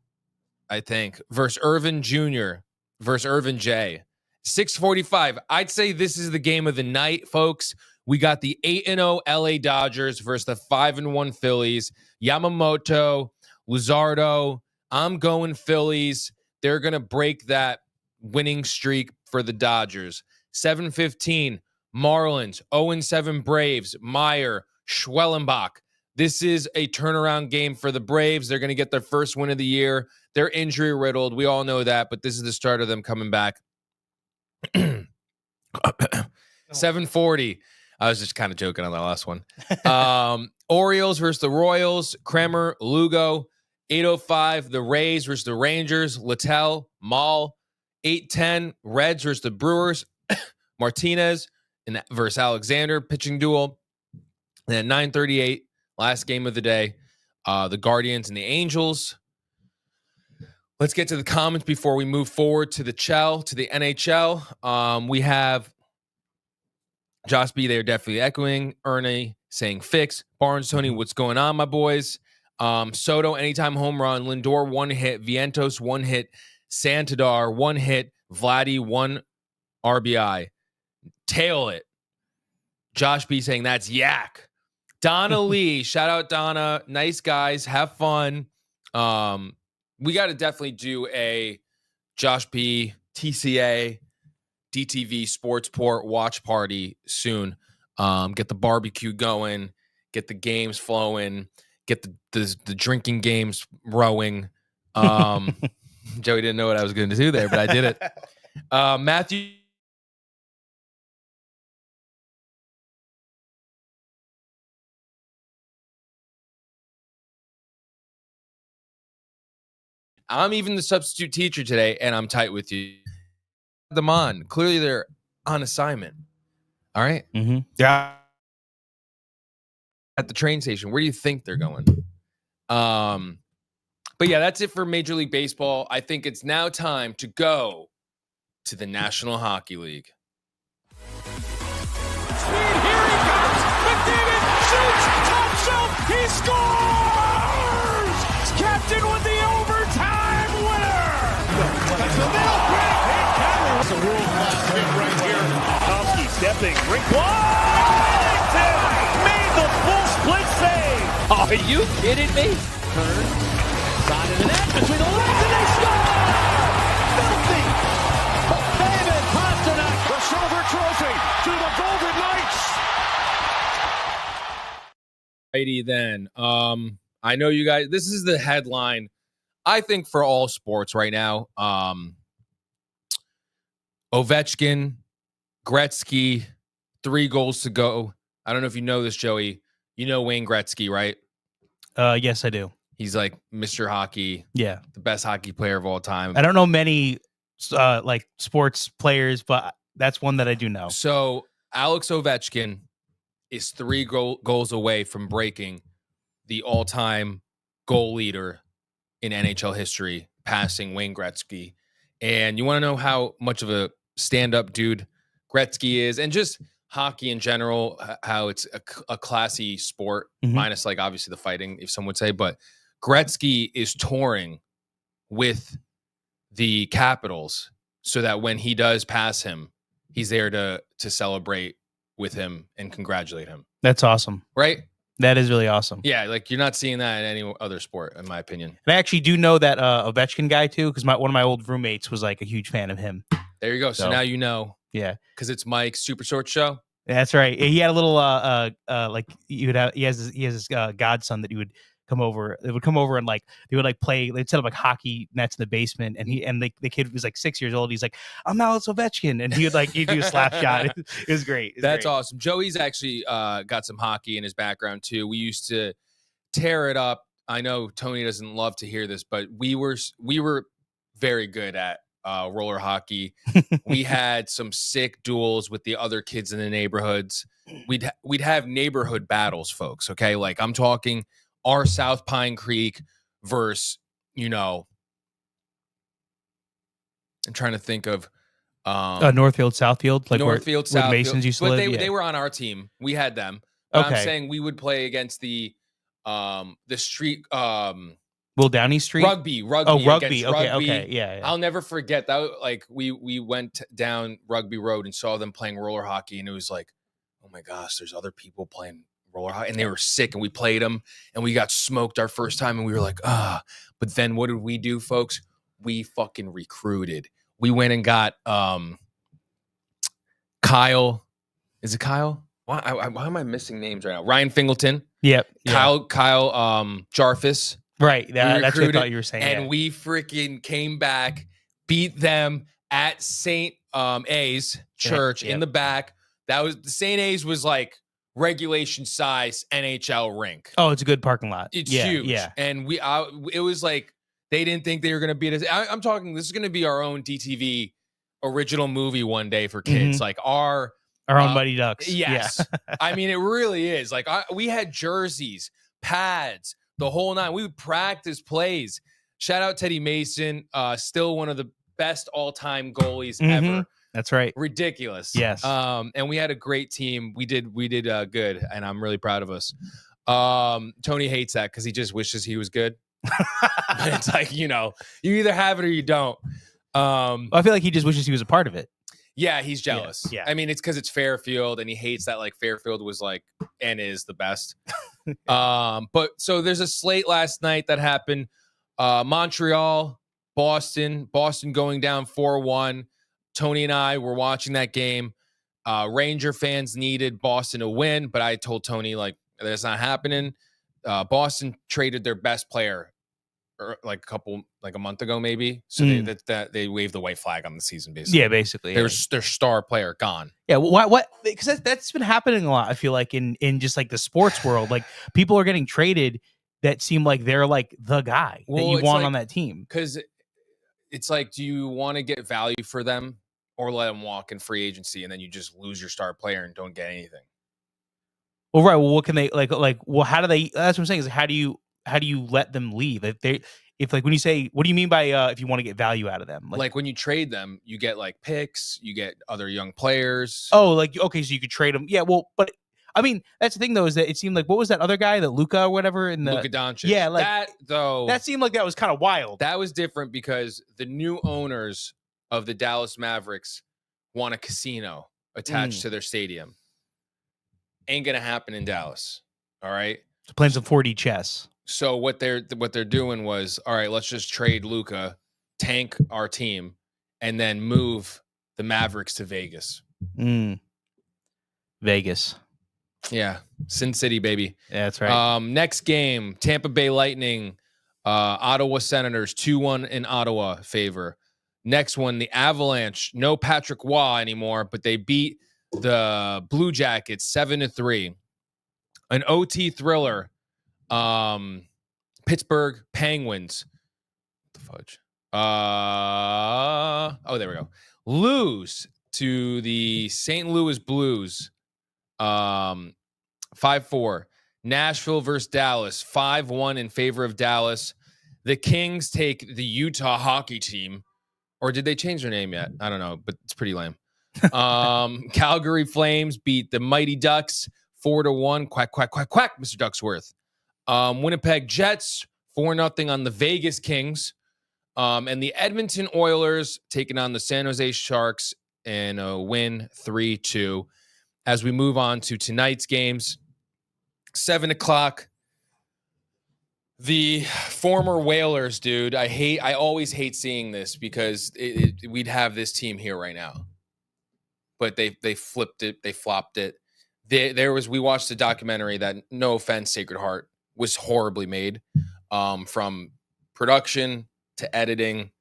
I think, versus Irvin Jr. versus Irvin J. 6:45. I'd say this is the game of the night, folks. We got the 8-0 LA Dodgers versus the 5-1 Phillies. Yamamoto, Luzardo. I'm going Phillies. They're going to break that winning streak for the Dodgers. 7:15, Marlins, 0-7 Braves, Meyer, Schwellenbach. This is a turnaround game for the Braves. They're going to get their first win of the year. They're injury riddled. We all know that, but this is the start of them coming back. 7:40. I was just kind of joking on that last one. Orioles versus the Royals. Kremer, Lugo. 8:05. The Rays versus the Rangers. Littell, Maul. 8:10. Reds versus the Brewers. Martinez versus Alexander. Pitching duel. And at 9:38, last game of the day, the Guardians and the Angels. Let's get to the comments before we move forward to the NHL. We have Josh B. They're definitely echoing. Ernie saying fix. Barnes, Tony, what's going on, my boys? Soto, anytime home run. Lindor, 1 hit. Vientos, 1 hit. Santadar, 1 hit. Vladdy, 1 RBI. Tail it. Josh B. saying that's yak. Donna Lee, shout out Donna. Nice guys. Have fun. We got to definitely do a Josh P, TCA, DTV Sportsport watch party soon. Get the barbecue going, get the games flowing, get the drinking games rowing. Joey didn't know what I was going to do there, but I did it. Matthew. I'm even the substitute teacher today, and I'm tight with you. Them on. Clearly, they're on assignment. All right? Mm-hmm. Yeah. At the train station. Where do you think they're going? But yeah, that's it for Major League Baseball. I think it's now time to go to the National Hockey League. Speed, here he comes. McDavid shoots, top shelf, he scores! Captain with the overtime winner! That's the middle break. That's a world-class pick right here. Tomsky stepping, rink Washington made the full split save. Are you kidding me? Turn, side of the net, between the legs, and they score! Filthy! David Pastrnak, the silver trophy to the Golden Knights. Righty then. I know you guys, this is the headline, I think, for all sports right now. Ovechkin, Gretzky, 3 goals to go. I don't know if you know this, Joey. You know Wayne Gretzky, right? Yes, I do. He's like Mr. Hockey, Yeah. the best hockey player of all time. I don't know many like sports players, but that's one that I do know. So Alex Ovechkin is 3 goals away from breaking the all-time goal leader in NHL history, passing Wayne Gretzky. And you want to know how much of a stand-up dude Gretzky is, and just hockey in general, how it's a classy sport, minus like obviously the fighting, if some would say. But Gretzky is touring with the Capitals so that when he does pass him, he's there to celebrate with him and congratulate him. That's awesome. Right? That is really awesome. Yeah, like you're not seeing that in any other sport, in my opinion. And I actually do know that Ovechkin guy too, because one of my old roommates was like a huge fan of him. There you go. So now you know. Yeah, because it's Mike's Super Short Show. That's right. He had a little like he has this godson that he would come over. They would come over and like they would like play. They'd set up like hockey nets in the basement, and the kid was like 6 years old. He's like, I'm Alex Ovechkin, and he'd do a slap shot. It was great. That's awesome. Joey's actually got some hockey in his background too. We used to tear it up. I know Tony doesn't love to hear this, but we were very good at roller hockey. We had some sick duels with the other kids in the neighborhoods. We'd have neighborhood battles, folks. Okay, like I'm talking our South Pine Creek versus, I'm trying to think of Northfield, Southfield, like Northfield, where Southfield. Masons used to live. They were on our team. We had them. But I'm saying we would play against the street. Will Downey Street? Rugby. Oh, rugby. Okay. Yeah. I'll never forget that. Like we went down Rugby Road and saw them playing roller hockey, and it was like, oh my gosh, there's other people playing roller hockey, and they were sick, and we played them, and we got smoked our first time, and we were like, But then what did we do, folks? We fucking recruited. We went and got Kyle. Is it Kyle? Why am I missing names right now? Ryan Fingleton. Yep. Kyle Jarvis. Right. That's what I thought you were saying. And we freaking came back, beat them at St. A's Church in the back. That was the St. A's was like regulation size NHL rink. Oh, it's a good parking lot. It's huge. Yeah. And it was like they didn't think they were going to beat us. I'm talking, this is going to be our own DTV original movie one day for kids. Like our own Mighty Ducks. Yes. Yeah. I mean, it really is. Like we had jerseys, pads, the whole nine. We would practice plays. Shout out Teddy Mason, still one of the best all-time goalies ever. That's right. Ridiculous. Yes. And we had a great team. We did good, and I'm really proud of us. Tony hates that because he just wishes he was good. But it's like, you either have it or you don't. I feel like he just wishes he was a part of it. Yeah, he's jealous. Yeah. I mean, it's because it's Fairfield, and he hates that like Fairfield was like and is the best. But so there's a slate last night that happened. Montreal, Boston going down 4-1. Tony and I were watching that game. Ranger fans needed Boston to win, but I told Tony like that's not happening. Boston traded their best player a month ago, maybe. So they waved the white flag on the season, basically. Yeah, basically. Their star player gone. Yeah, what? Because that's been happening a lot. I feel like in just like the sports world, like people are getting traded that seem like they're like the guy that you want on that team. Because it's like, do you want to get value for them or let them walk in free agency and then you just lose your star player and don't get anything? Well, right. Well, what can they like? Well, how do they? That's what I'm saying. Is how do you let them leave? If when you say, what do you mean by if you want to get value out of them? Like when you trade them, you get like picks, you get other young players. Oh, like okay, so you could trade them. Yeah, well, but I mean that's the thing though, is that it seemed like what was that other guy, that Luka or whatever in the Luka Doncic. Yeah, like that seemed like that was kind of wild. That was different because the new owners of the Dallas Mavericks want a casino attached to their stadium. Ain't gonna happen in Dallas. All right, playing some 4D chess. So what they're doing was, all right, let's just trade Luka, tank our team, and then move the Mavericks to Vegas. Vegas. Yeah. Sin City, baby. Yeah, that's right. Next game, Tampa Bay Lightning, Ottawa Senators, 2-1 in Ottawa favor. Next one, the Avalanche. No Patrick Waugh anymore, but they beat the Blue Jackets 7-3. An OT thriller. Pittsburgh Penguins. What the fudge? There we go. Lose to the St. Louis Blues. 5-4. Nashville versus Dallas. 5-1 in favor of Dallas. The Kings take the Utah hockey team. Or did they change their name yet? I don't know, but it's pretty lame. Calgary Flames beat the Mighty Ducks 4-1. Quack, quack, quack, quack, Mr. Ducksworth. Winnipeg Jets 4-0 on the Vegas Kings. And the Edmonton Oilers taking on the San Jose Sharks in a win 3-2. As we move on to tonight's games, 7 o'clock. The former Whalers, dude. I always hate seeing this because we'd have this team here right now. But they flipped it, they flopped it. We watched a documentary that, no offense, Sacred Heart, was horribly made, from production to editing.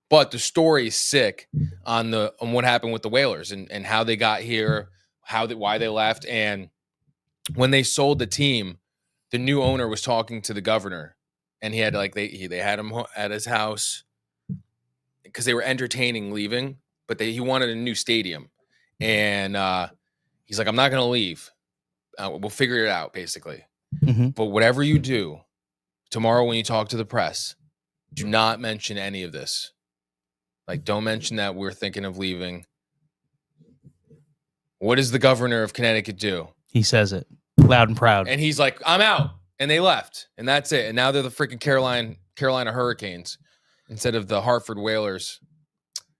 But the story is sick on what happened with the Whalers and how they got here, why they left. And when they sold the team, the new owner was talking to the governor, and he had they had him at his house because they were entertaining leaving, but he wanted a new stadium. And he's like, I'm not going to leave. We'll figure it out, basically. Mm-hmm. But whatever you do tomorrow when you talk to the press, do not mention any of this. Like, don't mention that we're thinking of leaving. What does the governor of Connecticut do? He says it loud and proud. And he's like, I'm out. And they left. And that's it. And now they're the freaking Carolina Hurricanes instead of the Hartford Whalers.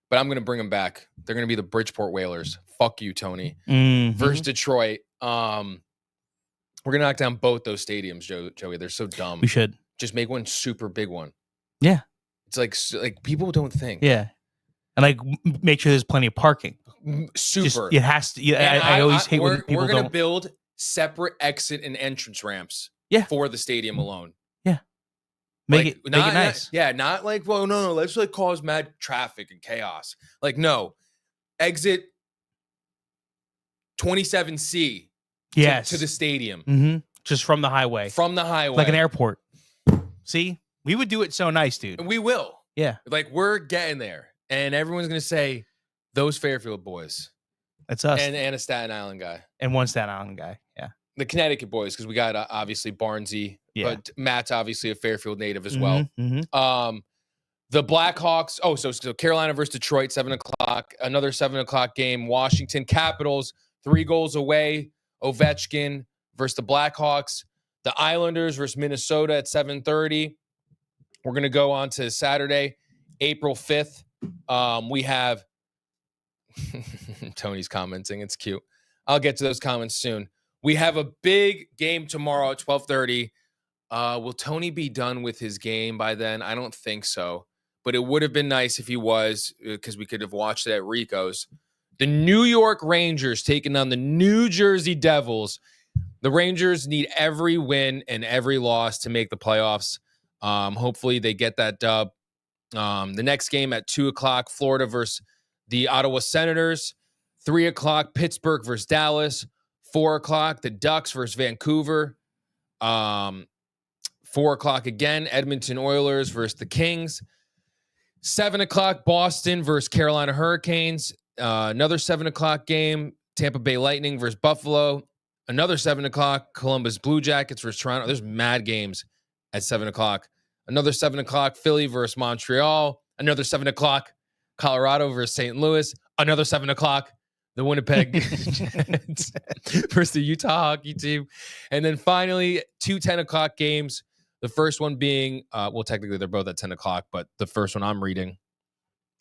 But I'm going to bring them back. They're going to be the Bridgeport Whalers. Fuck you, Tony. Mm-hmm. Versus Detroit. We're going to knock down both those stadiums, Joey. They're so dumb. We should. Just make one super big one. Yeah. It's like people don't think. Yeah. And make sure there's plenty of parking. Super. It has to. Yeah, I always hate when people We're going to don't. build separate exit and entrance ramps. Yeah. For the stadium alone. Yeah. Make it nice. Not like, well, no, let's cause mad traffic and chaos. Like, no. Exit 27C. Yes. To the stadium. Mm-hmm. Just from the highway. From the highway. Like an airport. See? We would do it so nice, dude. We will. Yeah. Like, we're getting there. And everyone's going to say, those Fairfield boys. That's us. And a Staten Island guy. And one Staten Island guy. Yeah. The Connecticut boys, because we got obviously Barnesy. Yeah. But Matt's obviously a Fairfield native as well. Mm-hmm. The Blackhawks. Oh, so Carolina versus Detroit, 7 o'clock. Another 7 o'clock game. Washington Capitals, 3 goals away. Ovechkin versus the Blackhawks. The Islanders versus Minnesota at 7:30. We're going to go on to Saturday, April 5th. We have Tony's commenting. It's cute. I'll get to those comments soon. We have a big game tomorrow at 12:30. Will Tony be done with his game by then? I don't think so. But it would have been nice if he was, because we could have watched it at Rico's. The New York Rangers taking on the New Jersey Devils. The Rangers need every win and every loss to make the playoffs. Hopefully they get that dub. The next game at 2 o'clock, Florida versus the Ottawa Senators. 3 o'clock, Pittsburgh versus Dallas. 4 o'clock, the Ducks versus Vancouver. 4 o'clock again, Edmonton Oilers versus the Kings. 7 o'clock, Boston versus Carolina Hurricanes. Another 7 o'clock game, Tampa Bay Lightning versus Buffalo. Another 7 o'clock, Columbus Blue Jackets versus Toronto. There's mad games at 7 o'clock. Another 7 o'clock, Philly versus Montreal. Another 7 o'clock, Colorado versus St. Louis. Another 7 o'clock, the Winnipeg Jets versus the Utah hockey team. And then finally, 2 10 o'clock games. The first one being, technically they're both at 10 o'clock, but the first one I'm reading,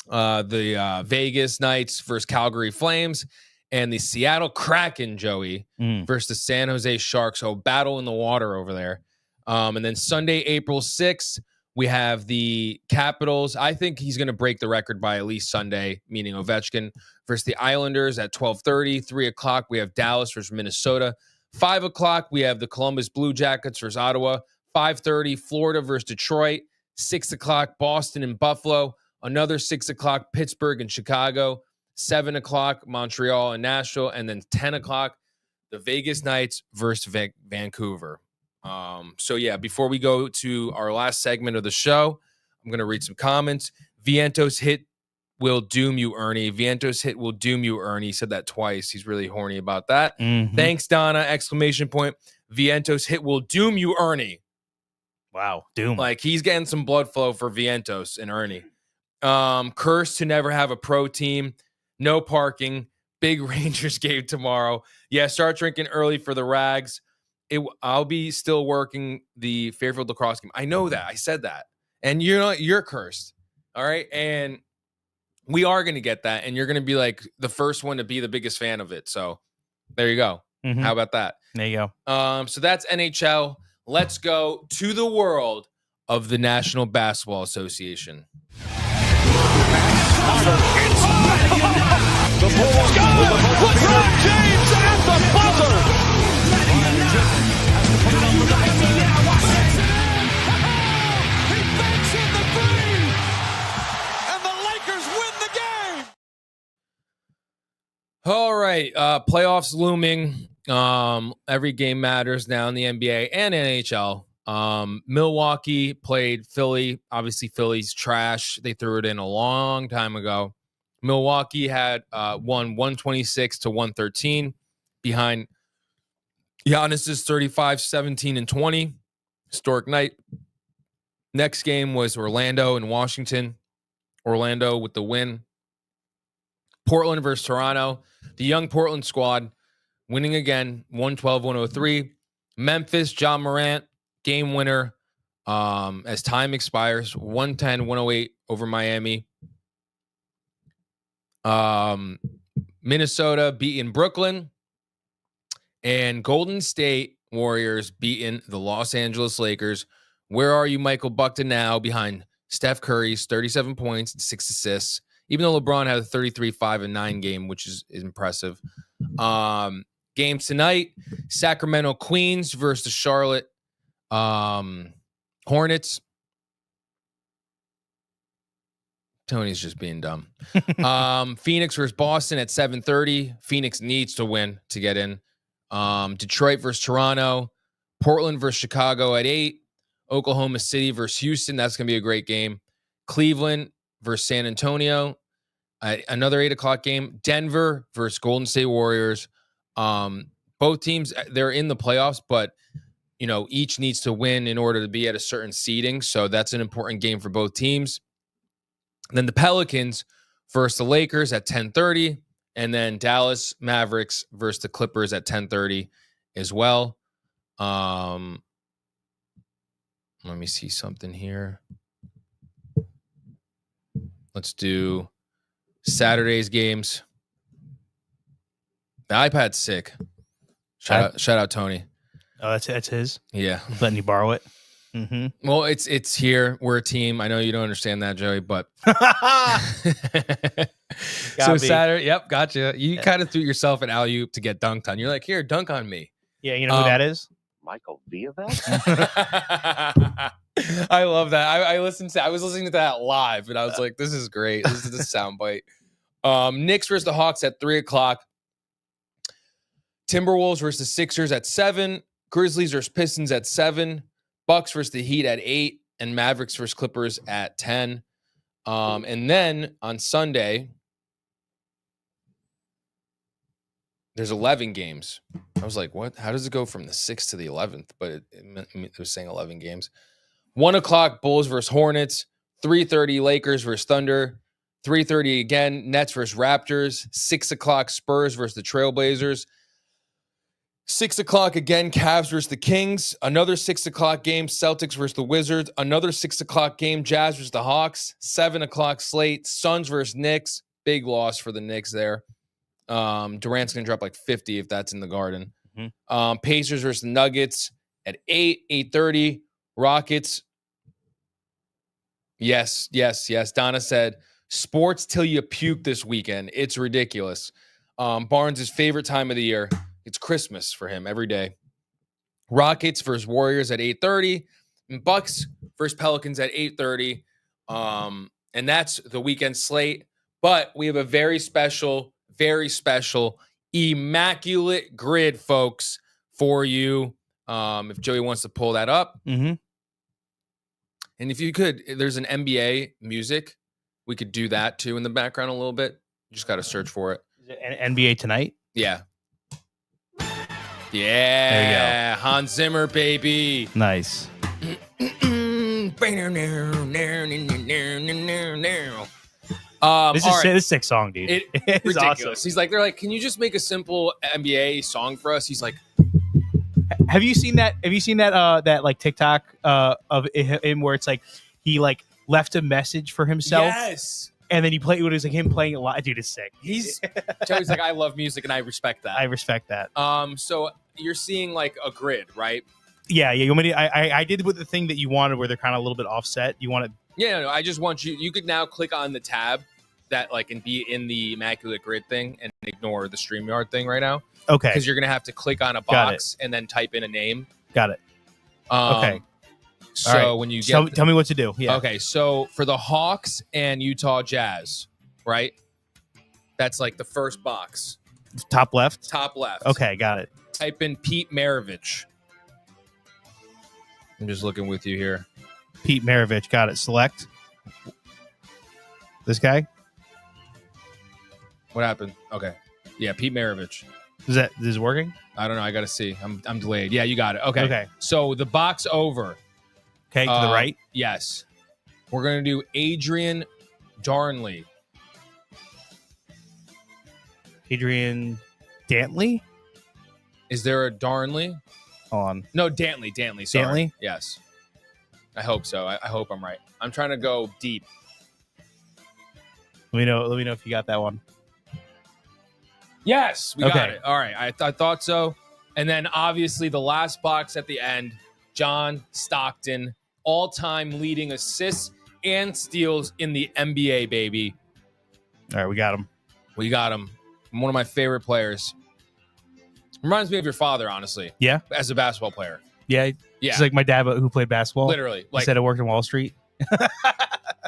the Vegas Knights versus Calgary Flames, and the Seattle Kraken, Joey, versus the San Jose Sharks. So battle in the water over there. And then Sunday, April 6th, we have the Capitals. I think he's going to break the record by at least Sunday, meaning Ovechkin, versus the Islanders at 12:30. 3 o'clock, we have Dallas versus Minnesota. 5 o'clock, we have the Columbus Blue Jackets versus Ottawa. 5:30, Florida versus Detroit. 6 o'clock, Boston and Buffalo. Another 6 o'clock, Pittsburgh and Chicago. 7 o'clock, Montreal and Nashville. And then 10 o'clock, the Vegas Knights versus Vancouver. So yeah, before we go to our last segment of the show, I'm gonna read some comments. Vientos hit will doom you, Ernie. Vientos hit will doom you, Ernie. He said that twice. He's really horny about that. Thanks, Donna! ! Vientos hit will doom you, Ernie. Wow, doom. Like he's getting some blood flow for Vientos and Ernie. Cursed to never have a pro team. No parking. Big Rangers game tomorrow. Yeah, start drinking early for the Rags. I'll be still working the Fairfield lacrosse game. I know that. I said that. And you're cursed. All right. And we are going to get that. And you're going to be like the first one to be the biggest fan of it. So there you go. How about that? There you go. So that's NHL. Let's go to the world of the National Basketball Association. The Bulls LeBron James at the buzzer. He banks in the three, and the Lakers win the game. All right, playoffs looming. Every game matters now in the NBA and NHL. Milwaukee played Philly. Obviously, Philly's trash. They threw it in a long time ago. Milwaukee had won 126-113 behind Giannis's 35, 17, and 20. Historic night. Next game was Orlando and Washington. Orlando with the win. Portland versus Toronto. The young Portland squad winning again, 112-103. Memphis, John Morant, game winner as time expires, 110-108 over Miami. Minnesota beating Brooklyn, and Golden State Warriors beating the Los Angeles Lakers. Where are you, Michael Buckton, now behind Steph Curry's 37 points and 6 assists, even though LeBron had a 33, 5, and 9 game, which is impressive. Games tonight, Sacramento Queens versus the Charlotte Hornets. Tony's just being dumb. Phoenix versus Boston at 7:30. Phoenix needs to win to get in. Detroit versus Toronto. Portland versus Chicago at 8. Oklahoma City versus Houston. That's going to be a great game. Cleveland versus San Antonio. Another 8 o'clock game. Denver versus Golden State Warriors. Both teams, they're in the playoffs, but each needs to win in order to be at a certain seeding. So that's an important game for both teams. Then the Pelicans versus the Lakers at 10:30, and then Dallas Mavericks versus the Clippers at 10:30 as well. Let me see something here. Let's do Saturday's games. The iPad's sick. Shout out Tony. Oh, that's his. Yeah, Letting you borrow it. Mm-hmm. Well, it's here. We're a team. I know you don't understand that, Joey, but so Saturday. Yep, gotcha. You kind of threw yourself an alley-oop to get dunked on. You're like, here, dunk on me. Yeah, you know who that is? Michael Viavec? I love that. I was listening to that live, and I was like, this is great. This is the soundbite. Knicks versus the Hawks at 3 o'clock. Timberwolves versus the Sixers at 7. Grizzlies versus Pistons at 7. Bucks versus the Heat at 8, and Mavericks versus Clippers at 10. And then on Sunday, there's 11 games. I was like, what? How does it go from the 6th to the 11th? But it was saying 11 games. 1 o'clock, Bulls versus Hornets. 3:30, Lakers versus Thunder. 3:30 again, Nets versus Raptors. 6 o'clock, Spurs versus the Trailblazers. 6 o'clock again, Cavs versus the Kings. Another 6 o'clock game, Celtics versus the Wizards. Another 6 o'clock game, Jazz versus the Hawks. 7 o'clock slate, Suns versus Knicks. Big loss for the Knicks there. Durant's going to drop like 50 if that's in the Garden. Mm-hmm. Pacers versus the Nuggets at 8:30. Rockets. Yes. Donna said, sports till you puke this weekend. It's ridiculous. Barnes' favorite time of the year. It's Christmas for him every day. Rockets versus Warriors at 8:30. And Bucks versus Pelicans at 8:30. And that's the weekend slate. But we have a very special, immaculate grid, folks, for you. If Joey wants to pull that up. Mm-hmm. And if you could, there's an NBA music. We could do that too in the background a little bit. You just got to search for it. Is it NBA Tonight? Yeah. Yeah. There you go. Hans Zimmer, baby. Nice. This is a sick song, dude. It's ridiculous. awesome. He's like, they're like, can you just make a simple NBA song for us? He's like, have you seen that? Have you seen that? That like TikTok of him where it's like he like left a message for himself. yes. And then he played. It was like him playing it live. Dude, it's sick. Joey's like, I love music and I respect that. I respect that. So you're seeing like a grid, right? Yeah. You want me to, I did with the thing that you wanted where they're kind of a little bit offset. You want to. Yeah, no, I just want you could now click on the tab that like and be in the Immaculate Grid thing and ignore the StreamYard thing right now. Okay. Because you're going to have to click on a box and then type in a name. Got it. Okay. So right. when you get... Tell me what to do. Yeah. Okay, so for the Hawks and Utah Jazz, right? That's like the first box. Top left? Top left. Okay, got it. Type in Pete Maravich. I'm just looking with you here. Pete Maravich, got it. Select. This guy? What happened? Okay. Yeah, Pete Maravich. Is this working? I don't know. I got to see. I'm delayed. Yeah, you got it. Okay. Okay. So the box over. Okay, to the right? Yes. We're going to do Adrian Darnley. Adrian Dantley? Is there a Darnley? Hold on. No, Dantley. Sorry. Dantley? Yes. I hope so. I hope I'm right. I'm trying to go deep. Let me know if you got that one. Yes, we got Okay. it. All right. I thought so. And then obviously the last box at the end, John Stockton, all-time leading assists and steals in the NBA, baby. All right, we got him. We got him. One of my favorite players. Reminds me of your father, honestly. Yeah? As a basketball player. Yeah. Yeah. It's like my dad who played basketball. Literally. He said I worked in Wall Street.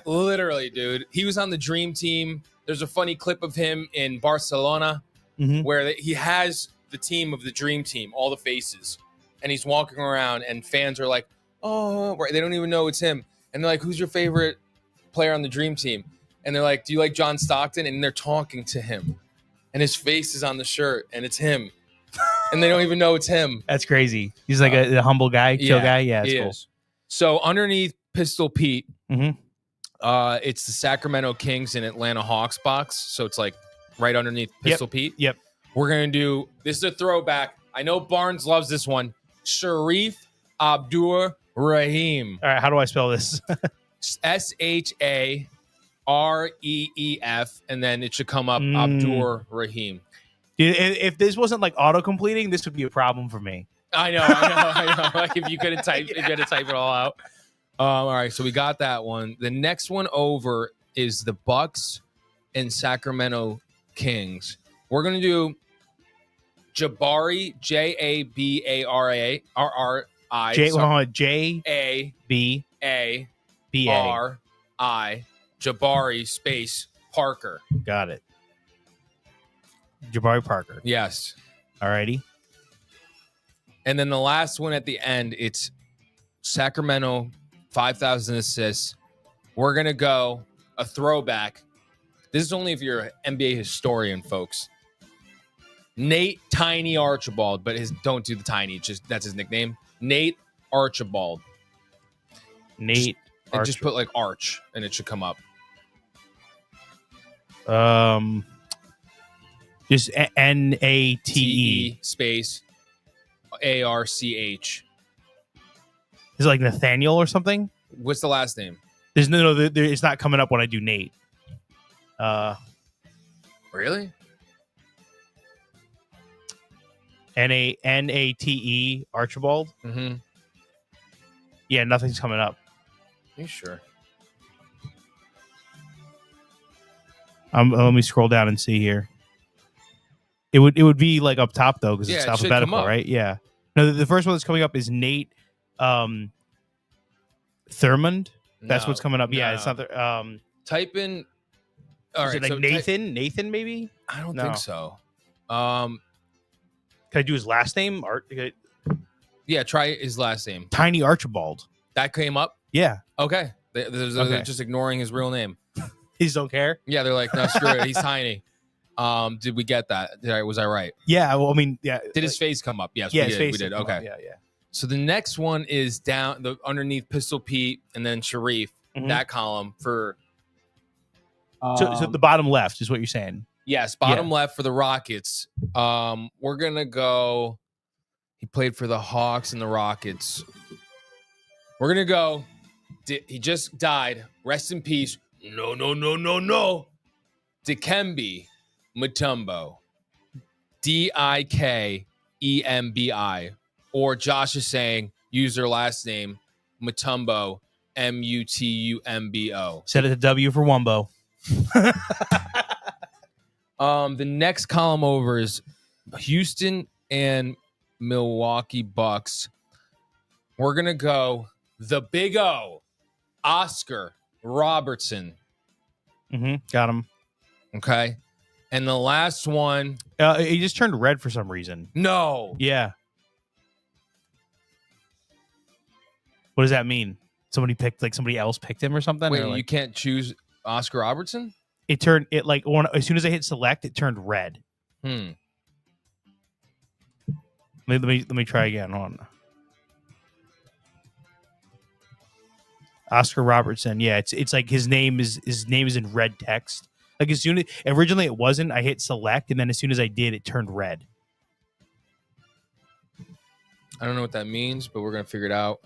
Literally, dude. He was on the Dream Team. There's a funny clip of him in Barcelona where he has the team of the Dream Team, all the faces, and he's walking around and fans are like, oh, right. They don't even know it's him. And they're like, who's your favorite player on the Dream Team? And they're like, do you like John Stockton? And they're talking to him and his face is on the shirt and it's him. And they don't even know it's him. That's crazy. He's like a humble guy, chill guy. Yeah, it's cool. Is. So underneath Pistol Pete, Mhm. It's the Sacramento Kings and Atlanta Hawks box. So it's like right underneath Pistol Pete. Yep. We're going to do, this is a throwback. I know Barnes loves this one. Sharif Abdur-Rahim. All right, how do I spell this? Shareef. And then it should come up Abdur-Rahim. Dude, if this wasn't like auto completing, this would be a problem for me. I know. Like if you couldn't type, if you had to type it all out. All right, so we got that one. The next one over is the Bucks and Sacramento Kings. We're gonna do Jabari, Jabari, Jabari, Jabari space Parker. Got it. Jabari Parker. Yes. Alrighty. And then the last one at the end, it's Sacramento, 5,000 assists. We're going to go a throwback. This is only if you're an NBA historian, folks. Nate Tiny Archibald, but don't do the Tiny. Just that's his nickname. Nate Archibald. Just put like Arch, and it should come up. Just Nate space ARCH. Is it like Nathaniel or something? What's the last name? There's no, it's not coming up when I do Nate. Really? Nate Archibald. Mm-hmm. Yeah, nothing's coming up. Are you sure? Let me scroll down and see here. It would be like up top though because it's alphabetical, right? Yeah. No, the first one that's coming up is Nate Thurmond. That's what's coming up. Yeah, it's not the, type in. All is right, it like so Nathan maybe? I don't think so. Can I do his last name? Yeah, Yeah, try his last name. Tiny Archibald. That came up? Yeah. Okay. They're just ignoring his real name. He just don't care? Yeah, they're like, no, screw it. He's tiny. Did we get that? Was I right? Yeah, well, I mean, yeah. Did his face come up? Yes, Yeah, we his did. face We did. did come Okay. up. Yeah. So the next one is down underneath Pistol Pete and then Sharif. Mhm. That column for So the bottom left is what you're saying. yes, bottom left for the Rockets. We're gonna go. He played for the Hawks and the Rockets. We're gonna go. He just died. Rest in peace. No. Dikembe Mutombo. Dikembi. Or Josh is saying, use their last name, Mutombo, Mutumbo. Set it to W for Wumbo. The next column over is Houston and Milwaukee Bucks. We're going to go the Big O, Oscar Robertson. Got him. Okay. And the last one. He just turned red for some reason. No. Yeah. What does that mean? Somebody else picked him or something? Wait, or you can't choose Oscar Robertson? As soon as I hit select, it turned red. Let me try again. Hold on. Oscar Robertson. Yeah, it's like his name is in red text. Like originally it wasn't. I hit select, and then as soon as I did, it turned red. I don't know what that means, but we're gonna figure it out.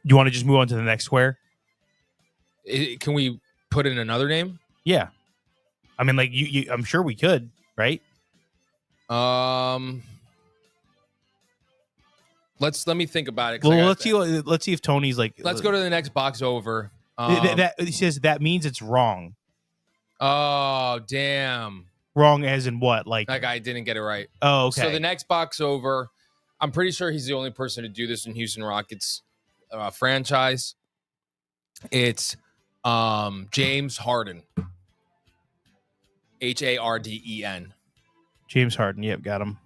You want to just move on to the next square? Can we put in another name? Yeah. I mean, like you I'm sure we could, right? Let me think about it. Well, let's see if Tony's like. Let's go to the next box over. That he says that means it's wrong. Oh, damn. Wrong as in what? Like that guy didn't get it right. Oh, okay. So the next box over, I'm pretty sure he's the only person to do this in Houston Rockets franchise. It's James Harden. Harden. James Harden. Yep, got him.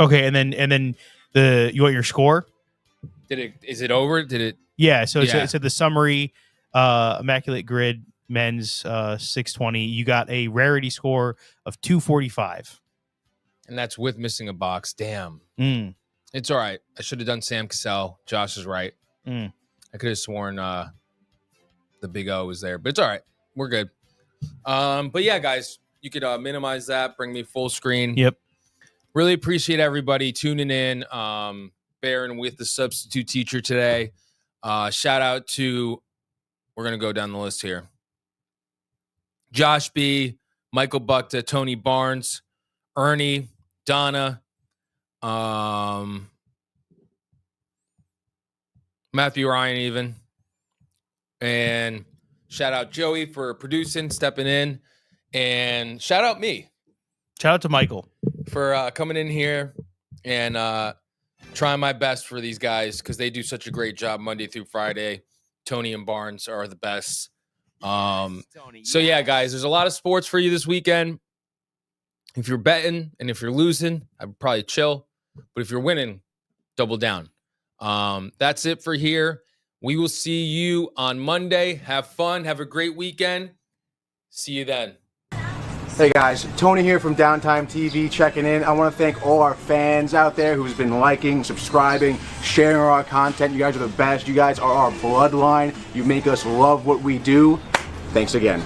Okay, and then you want your score? Is it over? Did it? Yeah. So it said the summary, immaculate grid, men's 620. You got a rarity score of 245, and that's with missing a box. Damn. It's all right. I should have done Sam Cassell. Josh is right. I could have sworn the Big O was there, but it's all right. We're good. But yeah, guys, you could minimize that. Bring me full screen. Yep. Really appreciate everybody tuning in, bearing with the substitute teacher today. Shout out to, we're going to go down the list here. Josh B, Michael Buckta, Tony Barnes, Ernie, Donna, Matthew Ryan even. And shout out Joey for producing, stepping in. And shout out me. Shout out to Michael for coming in here and trying my best for these guys because they do such a great job Monday through Friday. Tony and Barnes are the best. So yeah, guys, there's a lot of sports for you this weekend. If you're betting and if you're losing, I'd probably chill. But if you're winning, double down. That's it for here. We will see you on Monday. Have fun. Have a great weekend. See you then. Hey guys, Tony here from Downtime TV checking in. I want to thank all our fans out there who's been liking, subscribing, sharing our content. You guys are the best. You guys are our bloodline. You make us love what we do. Thanks again.